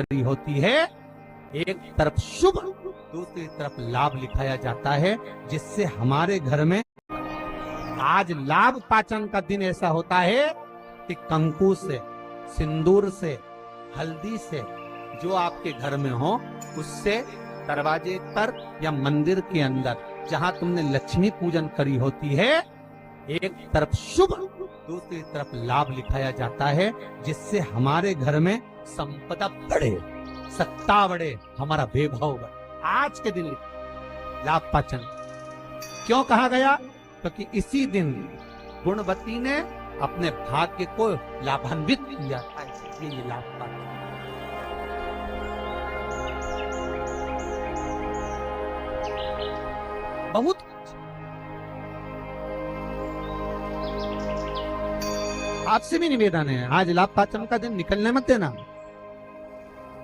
करी होती है, एक तरफ शुभ दूसरी तरफ लाभ लिखाया जाता है, जिससे हमारे घर में आज लाभ पाचन का दिन ऐसा होता है कि कंकु से, सिंदूर से, हल्दी से जो आपके घर में हो, उससे दरवाजे पर या मंदिर के अंदर जहां तुमने लक्ष्मी पूजन करी होती है, एक तरफ शुभ दूसरी तरफ लाभ लिखाया जाता है, जिससे हमारे घर में संपदा बढ़े, सत्ता बढ़े, हमारा वैभव बढ़े। आज के दिन लाभ पाचन क्यों कहा गया? क्योंकि इसी दिन गुणवती ने अपने भाग्य को लाभान्वित किया था, इसलिए ये लाभ पाचन। बहुत आपसे भी निवेदन है, आज लाभ पाचन का दिन निकलने मत देना।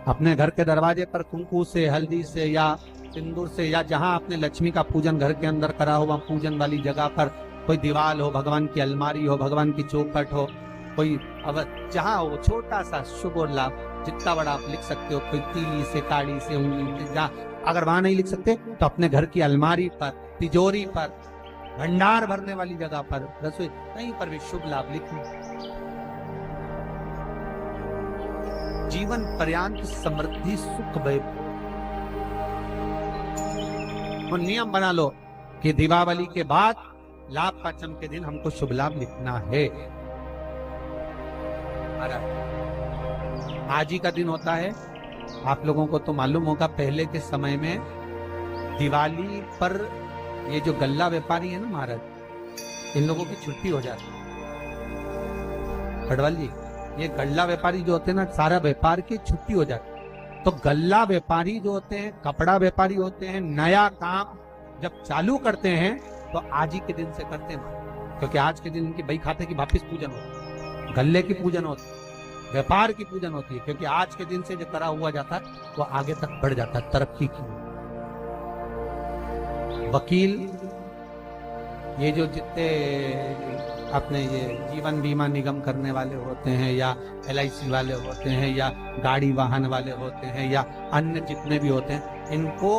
अपने घर के दरवाजे पर कुंकू से, हल्दी से या सिंदूर से, या जहां आपने लक्ष्मी का पूजन घर के अंदर करा हो, वहां पूजन वाली जगह पर कोई दीवार हो, भगवान की अलमारी हो, भगवान की चौखट हो, कोई अब जहां हो, छोटा सा शुभ और लाभ जितना बड़ा आप लिख सकते हो, कोई तीली से, ताड़ी से, उंगली से, अगर वहां नहीं लिख सकते तो अपने घर की अलमारी पर, तिजोरी पर, भंडार भरने वाली जगह पर, रसोई, कहीं पर भी शुभ लाभ लिखो। जीवन पर्यंत समृद्धि सुख वैभव। और नियम बना लो कि दीपावली के बाद लाभ पाचन के दिन हमको शुभ लाभ लिखना है। आज ही का दिन होता है, आप लोगों को तो मालूम होगा, पहले के समय में दिवाली पर ये जो गल्ला व्यापारी है ना महाराज, इन लोगों की छुट्टी हो जाती है। पटवाल जी, ये गल्ला व्यापारी जो होते हैं ना, सारा व्यापार की छुट्टी हो जाती है। तो गल्ला व्यापारी जो होते हैं, कपड़ा व्यापारी होते हैं, नया काम जब चालू करते हैं तो आज ही के दिन से करते हैं, क्योंकि आज के दिन इनकी बही खाते की वापिस पूजन होती है, गल्ले की पूजन होती है, व्यापार की पूजन होती है, क्योंकि आज के दिन से जो करा हुआ जाता है वो आगे तक बढ़ जाता है, तरक्की की। वकील, ये जो जितने अपने ये जीवन बीमा निगम करने वाले होते हैं, या LIC वाले होते हैं, या गाड़ी वाहन वाले होते हैं, या अन्य जितने भी होते हैं, इनको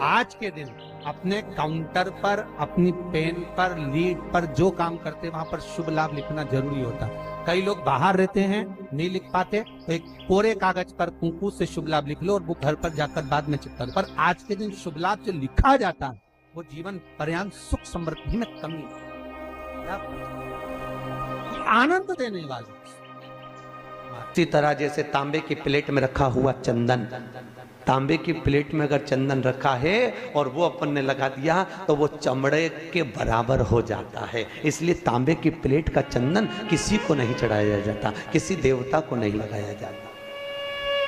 आज के दिन अपने काउंटर पर, अपनी पेन पर, लीड पर जो काम करते हैं वहां पर शुभ लाभ लिखना जरूरी होता है। कई लोग बाहर रहते हैं, नहीं लिख पाते, तो एक कोरे कागज पर कुंकू से शुभ लाभ लिख लो और वो घर पर जाकर बाद में चिपका दो। पर आज के दिन शुभ लाभ जो लिखा जाता है वो जीवन पर्यंत सुख समृद्धि में कमी, आनंद देने वाले। इसी तरह जैसे तांबे की प्लेट में रखा हुआ चंदन, तांबे की प्लेट में अगर चंदन रखा है और वो अपन ने लगा दिया तो वो चमड़े के बराबर हो जाता है। इसलिए तांबे की प्लेट का चंदन किसी को नहीं चढ़ाया जाता, किसी देवता को नहीं लगाया जाता।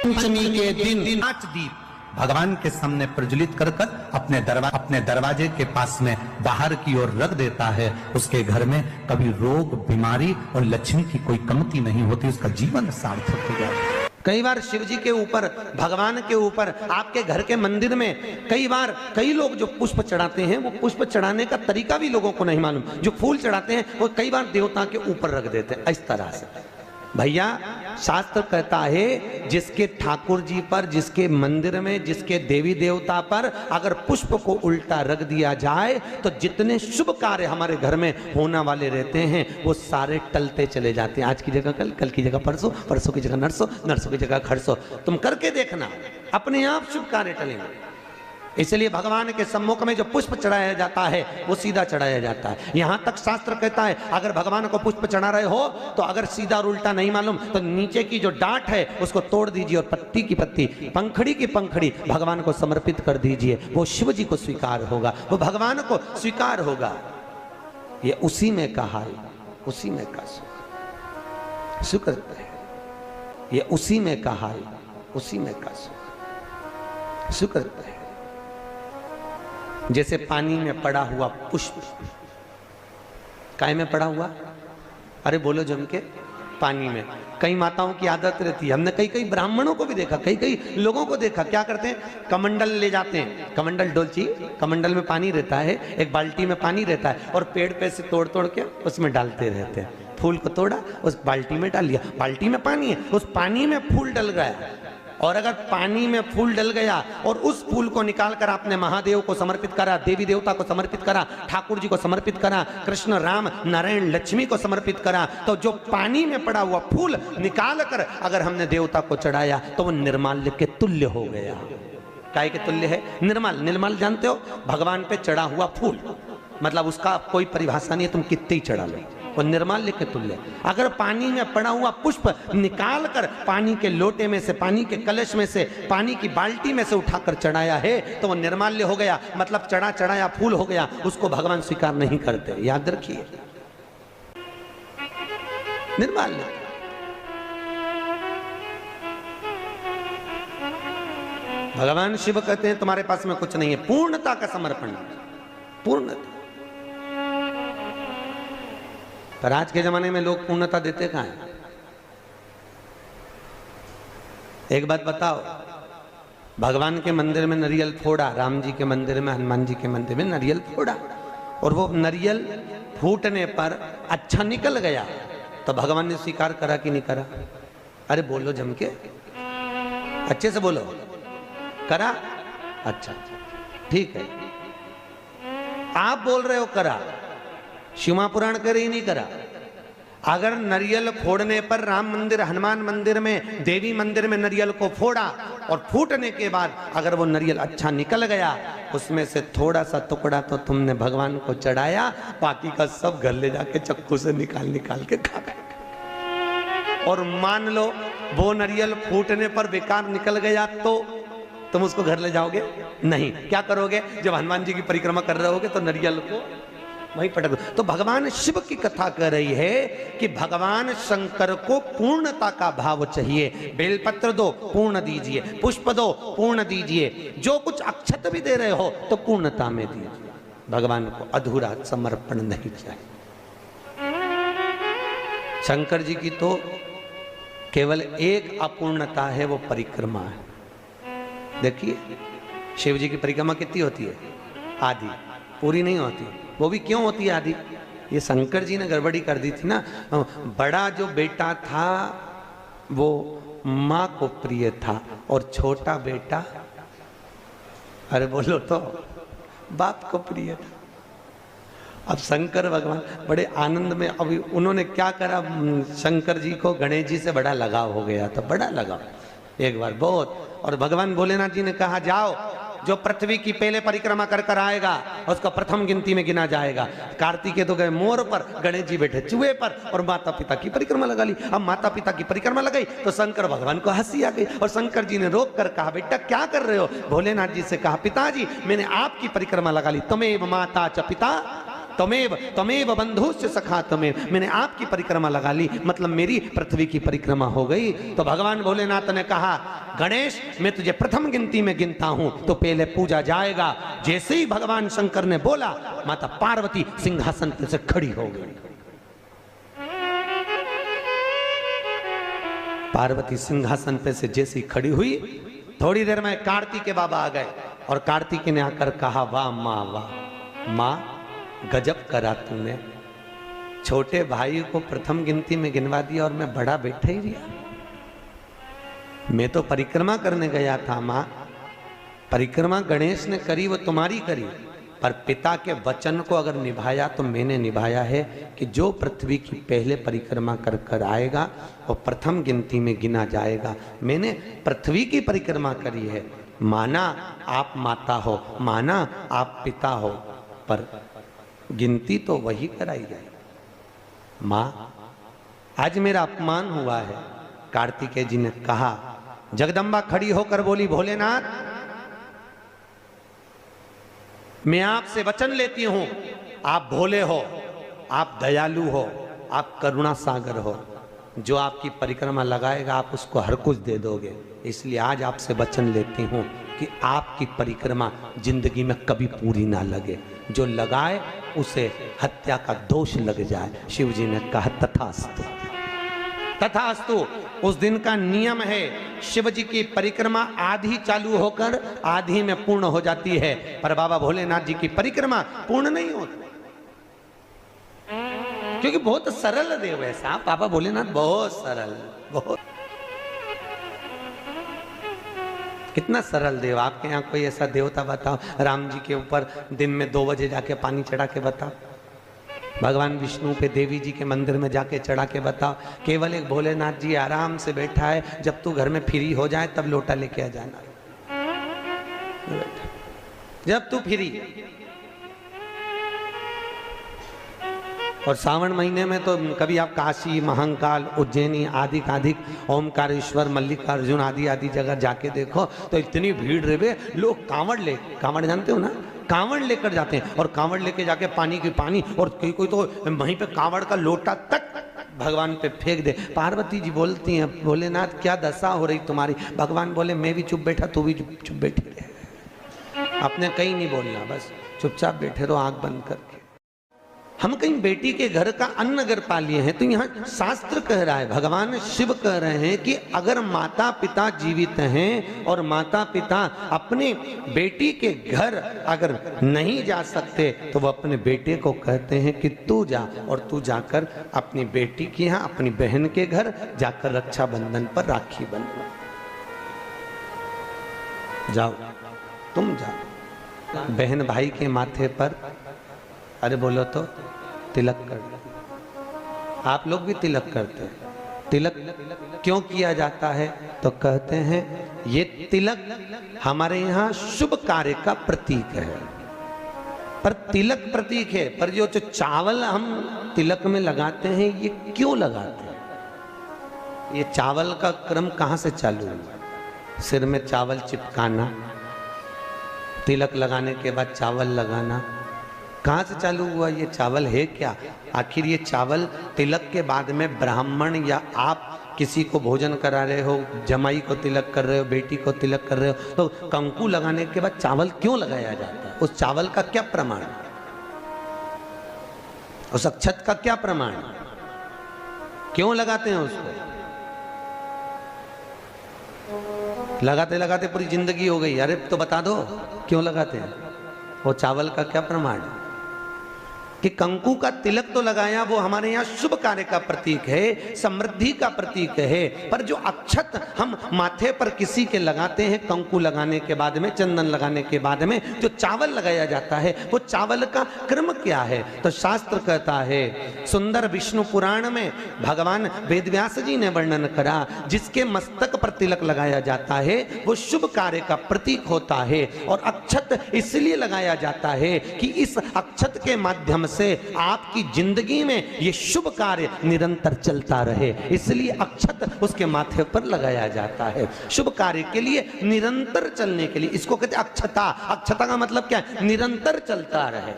पंचमी के दिन 5 दीप भगवान के सामने प्रज्वलित कर कर अपने दरवाजे के पास में बाहर की ओर रख देता है। उसके घर में कभी रोग, बीमारी और लक्ष्मी की कोई कमती नहीं होती, उसका जीवन सार्थक हो जाता है। कई बार शिव जी के ऊपर, भगवान के ऊपर, आपके घर के मंदिर में कई बार कई लोग जो पुष्प चढ़ाते हैं, वो पुष्प चढ़ाने का तरीका भी लोगों को नहीं मालूम। जो फूल चढ़ाते हैं वो कई बार देवता के ऊपर रख देते हैं इस तरह से। भैया, शास्त्र कहता है जिसके ठाकुर जी पर, जिसके मंदिर में, जिसके देवी देवता पर अगर पुष्प को उल्टा रख दिया जाए तो जितने शुभ कार्य हमारे घर में होने वाले रहते हैं वो सारे टलते चले जाते हैं। आज की जगह कल, कल की जगह परसों, परसों की जगह नरसों, नरसों की जगह खरसों। तुम करके देखना, अपने आप शुभ कार्य टलेंगे। इसलिए भगवान के सम्मुख में जो पुष्प चढ़ाया जाता है वो सीधा चढ़ाया जाता है। यहां तक शास्त्र कहता है अगर भगवान को पुष्प चढ़ा रहे हो तो अगर सीधा और उल्टा नहीं मालूम तो नीचे की जो डांट है उसको तोड़ दीजिए और पत्ती की पत्ती, पंखड़ी की पंखड़ी भगवान को समर्पित कर दीजिए। वो शिव जी को स्वीकार होगा, वो भगवान को स्वीकार होगा। ये उसी में का हाल, उसी में का सुख, शुक्र है। ये उसी में का हाल, उसी में का सुख, शुक्र है। जैसे पानी में पड़ा हुआ पुष्प, काय में पड़ा हुआ, अरे बोलो जम के, पानी में। कई माताओं की आदत रहती है, हमने कई कई ब्राह्मणों को भी देखा, कई कई लोगों को देखा, क्या करते हैं, कमंडल ले जाते हैं, कमंडल डोलची, कमंडल में पानी रहता है, एक बाल्टी में पानी रहता है और पेड़ पे से तोड़ तोड़ के उसमें डालते रहते हैं। फूल को तोड़ा, उस बाल्टी में डाल लिया, बाल्टी में पानी है, उस पानी में फूल डल गया, और अगर पानी में फूल डल गया और उस फूल को निकालकर आपने महादेव को समर्पित करा, देवी देवता को समर्पित करा, ठाकुर जी को समर्पित करा, कृष्ण राम नारायण लक्ष्मी को समर्पित करा, तो जो पानी में पड़ा हुआ फूल निकालकर अगर हमने देवता को चढ़ाया तो वो निर्माल्य के तुल्य हो गया। काय के तुल्य है? निर्मल। निर्मल जानते हो? भगवान पे चढ़ा हुआ फूल, मतलब उसका कोई परिभाषा नहीं है, तुम कितने ही चढ़ा लो, वो निर्माल्य के तुल्य। अगर पानी में पड़ा हुआ पुष्प निकाल कर पानी के लोटे में से, पानी के कलश में से, पानी की बाल्टी में से उठाकर चढ़ाया है तो वो निर्माल्य हो गया, मतलब चढ़ा चढ़ाया फूल हो गया, उसको भगवान स्वीकार नहीं करते, याद रखिए। निर्माल्य। भगवान शिव कहते हैं तुम्हारे पास में कुछ नहीं है, पूर्णता का समर्पण, पूर्णता। पर आज के जमाने में लोग पूर्णता देते कहां हैं? एक बात बताओ, भगवान के मंदिर में नारियल फोड़ा, राम जी के मंदिर में, हनुमान जी के मंदिर में नारियल फोड़ा, और वो नारियल फूटने पर अच्छा निकल गया तो भगवान ने स्वीकार करा कि नहीं करा? अरे बोलो जम के, अच्छे से बोलो। करा? अच्छा ठीक है, आप बोल रहे हो करा, शिव पुराण करे ही नहीं करा। अगर नारियल फोड़ने पर राम मंदिर, हनुमान मंदिर में, देवी मंदिर में नारियल को फोड़ा और फूटने के बाद अगर वो नारियल अच्छा निकल गया, उसमें से थोड़ा सा टुकड़ा तो तुमने भगवान को चढ़ाया, बाकी का सब घर ले जाके चक्कू से निकाल निकाल के खा गए। और मान लो वो नारियल फूटने पर बेकार निकल गया तो तुम उसको घर ले जाओगे? नहीं। क्या करोगे? जब हनुमान जी की परिक्रमा कर रहे होगे तो नारियल को वही पटक दो। तो भगवान शिव की कथा कर रही है कि भगवान शंकर को पूर्णता का भाव चाहिए। बेलपत्र दो, पूर्ण दीजिए, पुष्प दो, पूर्ण दीजिए, जो कुछ अक्षत भी दे रहे हो तो पूर्णता में दीजिए। भगवान को अधूरा समर्पण नहीं चाहिए। शंकर जी की तो केवल एक अपूर्णता है, वो परिक्रमा है। देखिए शिव जी की परिक्रमा कितनी होती है? आधी, पूरी नहीं होती। वो भी क्यों होती है आधी? ये शंकर जी ने गड़बड़ी कर दी थी ना। बड़ा जो बेटा था वो माँ को प्रिय था और छोटा बेटा, अरे बोलो तो, बाप को प्रिय था। अब शंकर भगवान बड़े आनंद में, अभी उन्होंने क्या करा, शंकर जी को गणेश जी से बड़ा लगाव हो गया था, बड़ा लगाव एक बार बहुत। और भगवान भोलेनाथ जी ने कहा जाओ, जो पृथ्वी की पहले परिक्रमा कर कर आएगा उसका प्रथम गिनती में गिना जाएगा। कार्तिकेय तो गए मोर पर, गणेश जी बैठे चूहे पर, और माता पिता की परिक्रमा लगा ली। अब माता पिता की परिक्रमा लगाई तो शंकर भगवान को हंसी आ गई और शंकर जी ने रोक कर कहा बेटा क्या कर रहे हो? भोलेनाथ जी से कहा पिताजी मैंने आपकी परिक्रमा लगा ली, तमेव माता च पिता तमेव तमेव बंधुश्च सखा तमेव, मैंने आपकी परिक्रमा लगा ली, मतलब मेरी पृथ्वी की परिक्रमा हो गई। तो भगवान भोलेनाथ ने कहा गणेश मैं तुझे प्रथम गिनती में गिनता हूं तो पहले पूजा जाएगा। जैसे ही भगवान शंकर ने बोला, माता पार्वती सिंहासन पे से खड़ी हो गई। पार्वती सिंहासन पे से जैसी खड़ी हुई, थोड़ी देर में कार्तिकेय बाबा आ गए और कार्तिकेय ने आकर कहा वाह माँ, वाह माँ, गजब करा तूने, छोटे भाई को प्रथम गिनती में गिनवा दिया और मैं बड़ा बैठा ही रहा। मैं तो परिक्रमा करने गया था माँ, परिक्रमा गणेश ने करी वो तुम्हारी करी, पर पिता के वचन को अगर निभाया तो मैंने निभाया है कि जो पृथ्वी की पहले परिक्रमा कर कर आएगा वो प्रथम गिनती में गिना जाएगा। मैंने पृथ्वी की परिक्रमा करी है, माना आप माता हो, माना आप पिता हो, पर गिनती तो वही कराई जाए। माँ आज मेरा अपमान हुआ है। कार्तिकेय जी ने कहा, जगदम्बा खड़ी होकर बोली भोलेनाथ मैं आपसे वचन लेती हूं, आप भोले हो, आप दयालु हो, आप करुणा सागर हो, जो आपकी परिक्रमा लगाएगा आप उसको हर कुछ दे दोगे, इसलिए आज आपसे वचन लेती हूं कि आपकी परिक्रमा जिंदगी में कभी पूरी ना लगे, जो लगाए उसे हत्या का दोष लग जाए। शिव जी ने कहा तथास्तु, तथास्तु। उस दिन का नियम है, शिव जी की परिक्रमा आधी चालू होकर आधी में पूर्ण हो जाती है, पर बाबा भोलेनाथ जी की परिक्रमा पूर्ण नहीं होती, क्योंकि बहुत सरल देव है साहब बाबा भोलेनाथ, बहुत सरल, बहुत। कितना सरल देव। आपके यहाँ कोई ऐसा देवता बताओ, राम जी के ऊपर दिन में 2 बजे जाके पानी चढ़ा के बताओ, भगवान विष्णु पे देवी जी के मंदिर में जाके चढ़ा के बताओ। केवल एक भोलेनाथ जी आराम से बैठा है, जब तू घर में फ्री हो जाए तब लोटा लेके आ जाना, जब तू फ्री। और सावन महीने में तो कभी आप काशी, महाकाल, उज्जैनी आदि ओमकारेश्वर, मल्लिकार्जुन आदि आदि जगह जाके देखो तो इतनी भीड़ रहे, लोग कांवड़ जानते हो ना, कांवड़ लेकर जाते हैं और कांवड़ लेके जाके पानी और कोई तो वहीं पे कांवड़ का लोटा तक भगवान पे फेंक दे। पार्वती जी बोलती हैं, भोलेनाथ क्या दशा हो रही तुम्हारी? भगवान बोले मैं भी चुप बैठा, तू भी चुप बैठी रहे, आपने कहीं नहीं बोलना, बस चुपचाप बैठे रहो आंख बंद करके। हम कहीं बेटी के घर का अन्न अगर पा लिए हैं तो यहाँ शास्त्र कह रहा है, भगवान शिव कह रहे हैं कि अगर माता पिता जीवित हैं और माता पिता अपने बेटी के घर अगर नहीं जा सकते तो वो अपने बेटे को कहते हैं कि तू जा, और तू जाकर अपनी बेटी के यहाँ, अपनी बहन के घर जाकर रक्षाबंधन पर राखी बंधो, जाओ तुम जाओ। बहन भाई के माथे पर, अरे बोलो तो, तिलक कर दो। आप लोग भी तिलक करते हैं। तिलक क्यों किया जाता है? तो कहते हैं ये तिलक हमारे यहाँ शुभ कार्य का प्रतीक है। पर तिलक प्रतीक है, पर जो चावल हम तिलक में लगाते हैं ये क्यों लगाते हैं? ये चावल का क्रम कहाँ से चालू हुआ? सिर में चावल चिपकाना, तिलक लगाने के बाद चावल लगाना, कहाँ से चालू हुआ? ये चावल है क्या? आखिर ये चावल तिलक के बाद में ब्राह्मण या आप किसी को भोजन करा रहे हो, जमाई को तिलक कर रहे हो, बेटी को तिलक कर रहे हो, तो कंकु लगाने के बाद चावल क्यों लगाया जाता है? उस चावल का क्या प्रमाण? उस अक्षत का क्या प्रमाण? क्यों लगाते हैं उसको? लगाते लगाते पूरी जिंदगी हो गई, अरे तो बता दो क्यों लगाते हैं? वो चावल का क्या प्रमाण है? कि कंकु का तिलक तो लगाया, वो हमारे यहाँ शुभ कार्य का प्रतीक है, समृद्धि का प्रतीक है। पर जो अक्षत हम माथे पर किसी के लगाते हैं, कंकु लगाने के बाद में, चंदन लगाने के बाद में जो चावल लगाया जाता है, वो चावल का क्रम क्या है? तो शास्त्र कहता है, सुंदर विष्णु पुराण में भगवान वेदव्यास जी ने वर्णन करा, जिसके मस्तक पर तिलक लगाया जाता है वो शुभ कार्य का प्रतीक होता है। और अक्षत इसलिए लगाया जाता है कि इस अक्षत के माध्यम से आपकी जिंदगी में ये शुभ कार्य निरंतर चलता रहे, इसलिए अक्षत उसके माथे पर लगाया जाता है, शुभ कार्य के लिए, निरंतर चलने के लिए। इसको कहते हैं अक्षता। अक्षता का मतलब क्या है? निरंतर चलता रहे,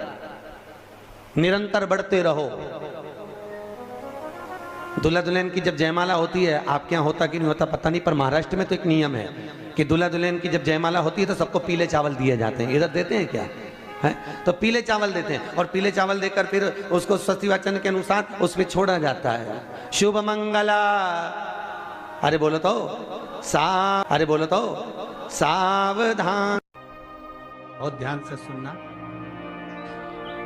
निरंतर बढ़ते रहो। दूल्हा दुल्हन की जब जयमाला होती है, आपके यहाँ होता कि नहीं होता पता नहीं, पर महाराष्ट्र में तो एक नियम है कि दूल्हा दुल्हन की जब जयमाला होती है तो सबको पीले चावल दिए जाते हैं। इधर देते हैं क्या है? तो पीले चावल देते हैं, और पीले चावल देकर फिर उसको सतिवचन के अनुसार उसमें छोड़ा जाता है, शुभ मंगला, अरे बोलो तो अरे बोलो तो सावधान। और ध्यान से सुनना,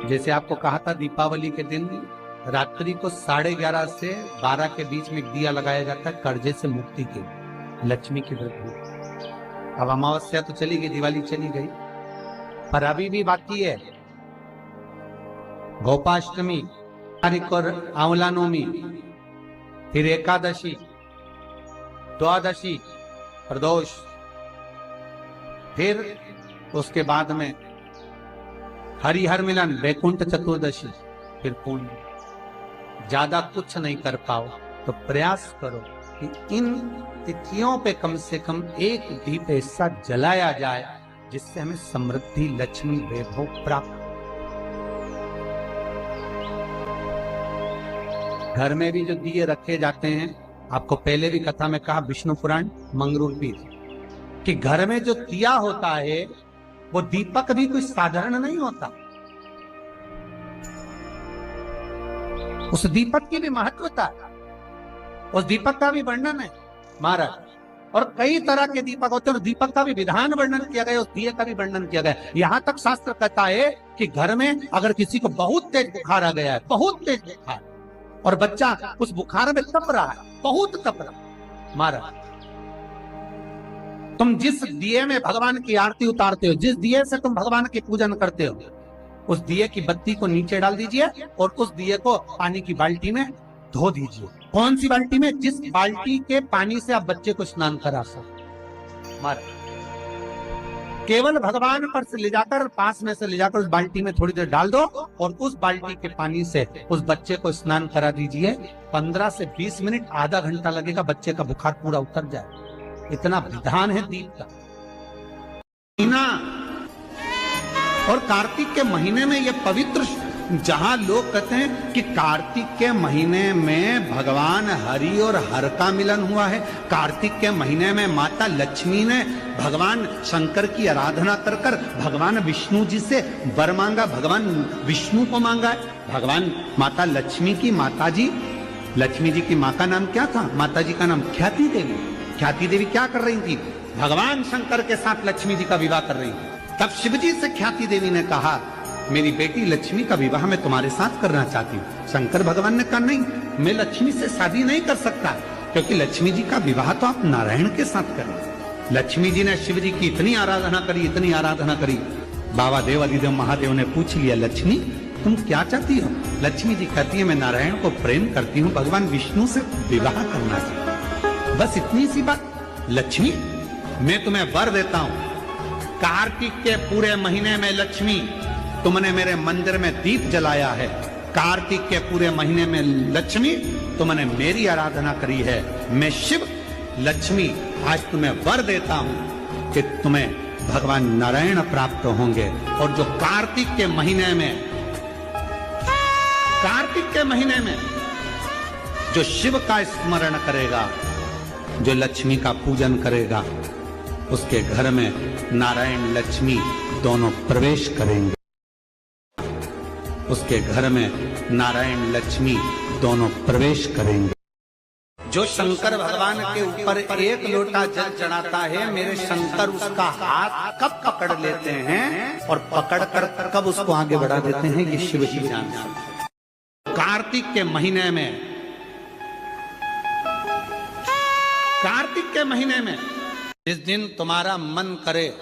जैसे आपको कहा था दीपावली के दिन रात्रि को 11:30 से 12 के बीच में एक दिया लगाया जाता है, कर्जे से मुक्ति के, लक्ष्मी की वृद्धि। अब अमावस्या तो चली गई, दिवाली चली गई, पर अभी भी बाकी है गोपाष्टमी तारीख और आंवला नवमी, फिर एकादशी, द्वादशी, प्रदोष, फिर उसके बाद में हरिहर मिलन, वैकुंठ चतुर्दशी, फिर पुण्य। ज्यादा कुछ नहीं कर पाओ तो प्रयास करो कि इन तिथियों पे कम से कम एक दीप ऐसा जलाया जाए जिससे हमें समृद्धि, लक्ष्मी, वैभव प्राप्त। घर में भी जो दिए रखे जाते हैं, आपको पहले भी कथा में कहा, विष्णु पुराण मंगरूपी, कि घर में जो दिया होता है वो दीपक भी कोई साधारण नहीं होता, उस दीपक की भी महत्वता है, उस दीपक का भी वर्णन है महाराज। और कई तरह के दीपक होते हैं, दीपक का भी विधान वर्णन किया गया, उस दिए का भी वर्णन किया गया। यहाँ तक शास्त्र कहता है कि घर में अगर किसी को बहुत तेज बुखार आ गया है, बहुत तेज बुखार, और बच्चा उस बुखार में तप रहा है, बहुत तप रहा, महाराज, तुम जिस दिए में भगवान की आरती उतारते हो, जिस दिए से तुम भगवान की पूजन करते हो, उस दिए की बत्ती को नीचे डाल दीजिए और उस दिए को पानी की बाल्टी में धो दीजिए। कौन सी बाल्टी में? जिस बाल्टी के पानी से आप बच्चे को स्नान करा सको। केवल भगवान पर से ले जाकर, पास में से ले जाकर उस बाल्टी में थोड़ी देर डाल दो और उस बाल्टी के पानी से उस बच्चे को स्नान करा दीजिए। 15 से 20 मिनट, आधा घंटा लगेगा, बच्चे का बुखार पूरा उतर जाए। इतना विधान है दीप का। और कार्तिक के महीने में यह पवित्र, जहां लोग कहते हैं कि कार्तिक के महीने में भगवान हरि और हर का मिलन हुआ है, कार्तिक के महीने में माता लक्ष्मी ने भगवान शंकर की आराधना कर कर भगवान विष्णु जी से वर मांगा, भगवान विष्णु को मांगा है। भगवान माता लक्ष्मी की माता जी, लक्ष्मी जी की माँ का नाम क्या था? माता जी का नाम ख्याति देवी। ख्याति देवी क्या कर रही थी? भगवान शंकर के साथ लक्ष्मी जी का विवाह कर रही थी। तब शिवजी से ख्याति देवी ने कहा, मेरी बेटी लक्ष्मी का विवाह मैं तुम्हारे साथ करना चाहती हूँ। शंकर भगवान ने कहा, नहीं, मैं लक्ष्मी से शादी नहीं कर सकता, क्योंकि लक्ष्मी जी का विवाह तो आप नारायण के साथ करें। लक्ष्मी जी ने शिव जी की इतनी आराधना करी, इतनी आराधना करी। बाबा देव अधिदेव महादेव ने पूछ लिया, लक्ष्मी तुम क्या चाहती हो? लक्ष्मी जी कहती है, मैं नारायण को प्रेम करती हूँ, भगवान विष्णु से विवाह करना चाहती हूँ। बस इतनी सी बात। लक्ष्मी, मैं तुम्हें वर देता हूं, कार्तिक के पूरे महीने में लक्ष्मी तुमने मेरे मंदिर में दीप जलाया है, कार्तिक के पूरे महीने में लक्ष्मी तुमने मेरी आराधना करी है, मैं शिव लक्ष्मी आज तुम्हें वर देता हूं कि तुम्हें भगवान नारायण प्राप्त होंगे। और जो कार्तिक के महीने में जो शिव का स्मरण करेगा, जो लक्ष्मी का पूजन करेगा, उसके घर में नारायण लक्ष्मी दोनों प्रवेश करेंगे। उसके घर में नारायण लक्ष्मी दोनों प्रवेश करेंगे। जो शंकर भगवान के ऊपर एक लोटा जल चढ़ाता है, मेरे शंकर उसका हाथ कब पकड़ लेते हैं और पकड़कर कब उसको आगे बढ़ा देते हैं, ये शिव जी जानते हैं। कार्तिक के महीने में जिस दिन तुम्हारा मन करे,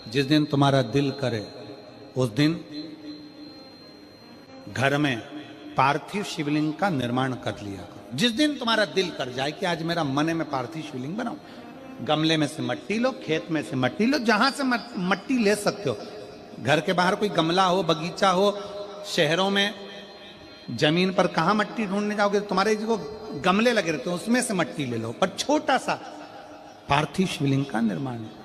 जिस दिन तुम्हारा दिल करे, उस दिन घर में पार्थिव शिवलिंग का निर्माण कर लिया करो। जिस दिन तुम्हारा दिल कर जाए कि आज मेरा मन है मैं पार्थिव शिवलिंग बनाऊं, गमले में से मट्टी लो, खेत में से मट्टी लो, जहां से मट्टी ले सकते हो। घर के बाहर कोई गमला हो, बगीचा हो, शहरों में जमीन पर कहां मट्टी ढूंढने जाओगे? तुम्हारे जो गमले लगे रहते हैं उसमें से मट्टी ले लो, पर छोटा सा पार्थिव शिवलिंग का निर्माण है।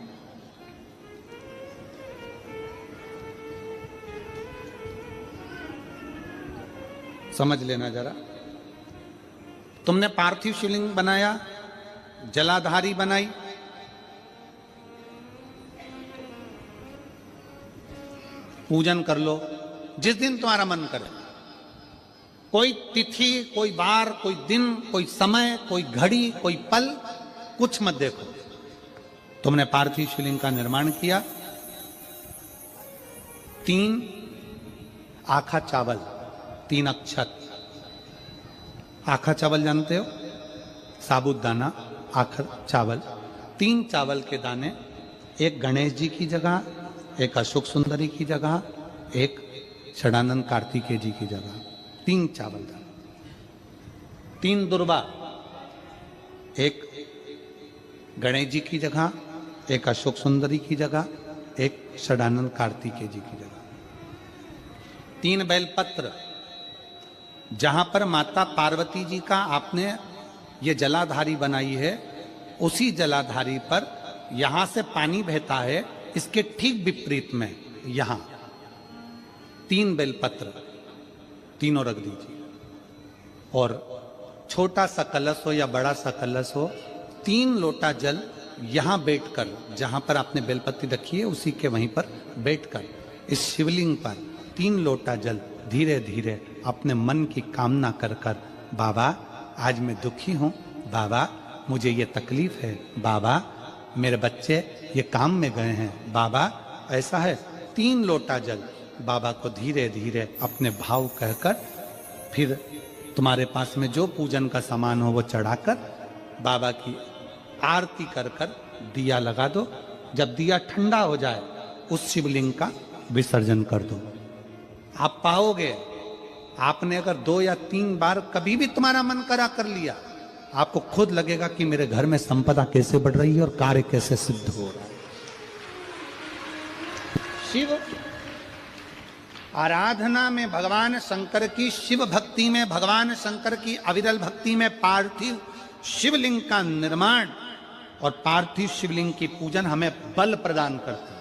समझ लेना जरा, तुमने पार्थिव शिवलिंग बनाया, जलाधारी बनाई, पूजन कर लो जिस दिन तुम्हारा मन करे। कोई तिथि, कोई बार, कोई दिन, कोई समय, कोई घड़ी, कोई पल कुछ मत देखो। तुमने पार्थिव शिवलिंग का निर्माण किया, 3 आखा चावल, 3 अक्षत। आखा चावल जानते हो? साबुदाना, आखा चावल, 3 चावल के दाने, एक गणेश जी की जगह, एक अशोक सुंदरी की जगह, एक षडानंद कार्तिकेय जी की जगह, 3 चावल दाने, 3 दुर्वा, एक गणेश जी की जगह, एक अशोक सुंदरी की जगह, एक षडानंद कार्तिकेय जी की जगह, 3 बेलपत्र। जहां पर माता पार्वती जी का आपने ये जलाधारी बनाई है, उसी जलाधारी पर यहां से पानी बहता है, इसके ठीक विपरीत में यहां 3 बेलपत्र, तीनों रख दीजिए। और छोटा सा कलश हो या बड़ा सा कलश हो, 3 लोटा जल यहां बैठकर, जहां पर आपने बेलपत्ती रखी है उसी के वहीं पर बैठकर इस शिवलिंग पर 3 लोटा जल धीरे धीरे अपने मन की कामना कर कर, बाबा आज मैं दुखी हूं, बाबा मुझे ये तकलीफ है, बाबा मेरे बच्चे ये काम में गए हैं, बाबा ऐसा है, 3 लोटा जल बाबा को धीरे धीरे अपने भाव कहकर, फिर तुम्हारे पास में जो पूजन का सामान हो वो चढ़ाकर बाबा की आरती कर कर दिया लगा दो। जब दिया ठंडा हो जाए उस शिवलिंग का विसर्जन कर दो। आप पाओगे, आपने अगर 2 या 3 बार कभी भी तुम्हारा मन करा कर लिया, आपको खुद लगेगा कि मेरे घर में संपदा कैसे बढ़ रही है और कार्य कैसे सिद्ध हो रहा है। शिव आराधना में भगवान शंकर की, शिव भक्ति में भगवान शंकर की अविरल भक्ति में पार्थिव शिवलिंग का निर्माण और पार्थिव शिवलिंग की पूजन हमें बल प्रदान करती है।